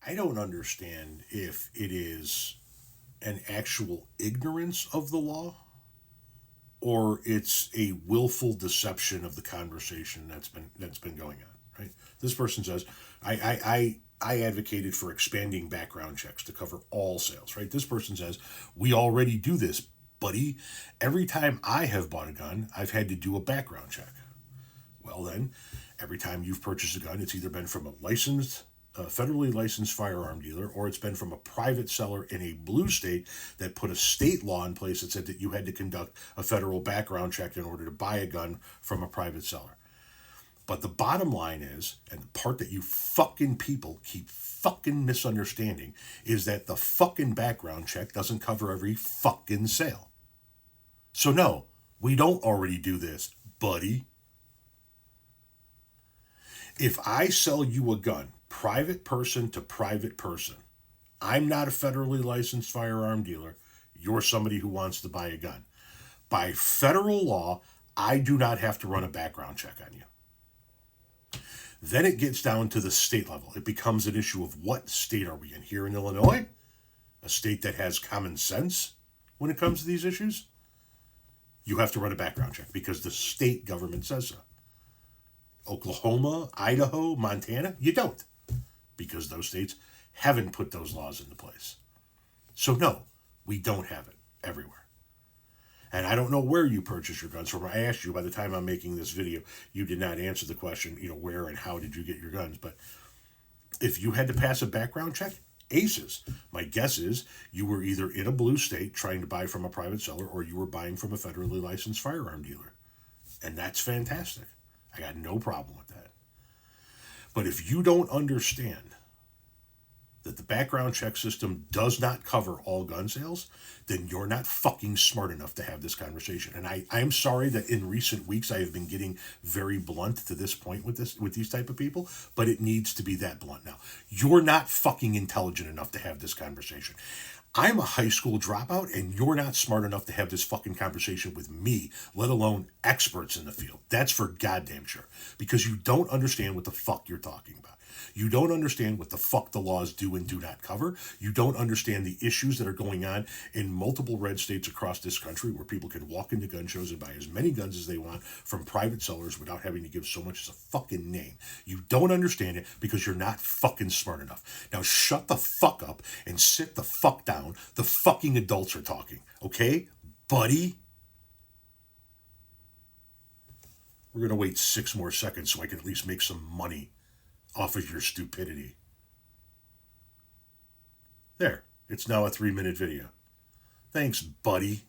I don't understand if it is an actual ignorance of the law or it's a willful deception of the conversation that's been going on. Right? This person says, I advocated for expanding background checks to cover all sales. Right? This person says, we already do this, buddy. Every time I have bought a gun, I've had to do a background check. Well, then, every time you've purchased a gun, it's either been from a federally licensed firearm dealer, or it's been from a private seller in a blue state that put a state law in place that said that you had to conduct a federal background check in order to buy a gun from a private seller. But the bottom line is, and the part that you fucking people keep fucking misunderstanding, is that the fucking background check doesn't cover every fucking sale. So no, we don't already do this, buddy. If I sell you a gun, private person to private person, I'm not a federally licensed firearm dealer. You're somebody who wants to buy a gun. By federal law, I do not have to run a background check on you. Then it gets down to the state level. It becomes an issue of what state are we in? Here in Illinois, a state that has common sense when it comes to these issues, you have to run a background check because the state government says so. Oklahoma, Idaho, Montana, you don't, because those states haven't put those laws into place. So no, we don't have it everywhere. And I don't know where you purchase your guns from. I asked you by the time I'm making this video, you did not answer the question, where and how did you get your guns? But if you had to pass a background check, aces. My guess is you were either in a blue state trying to buy from a private seller or you were buying from a federally licensed firearm dealer. And that's fantastic. I got no problem with that. But if you don't understand that the background check system does not cover all gun sales, then you're not fucking smart enough to have this conversation. And I am sorry that in recent weeks I have been getting very blunt to this point with these type of people, but it needs to be that blunt now. You're not fucking intelligent enough to have this conversation. I'm a high school dropout, and you're not smart enough to have this fucking conversation with me, let alone experts in the field. That's for goddamn sure. Because you don't understand what the fuck you're talking about. You don't understand what the fuck the laws do and do not cover. You don't understand the issues that are going on in multiple red states across this country where people can walk into gun shows and buy as many guns as they want from private sellers without having to give so much as a fucking name. You don't understand it because you're not fucking smart enough. Now shut the fuck up and sit the fuck down. The fucking adults are talking, okay, buddy? We're going to wait 6 more seconds so I can at least make some money off of your stupidity. There, it's now a 3-minute video. Thanks, buddy.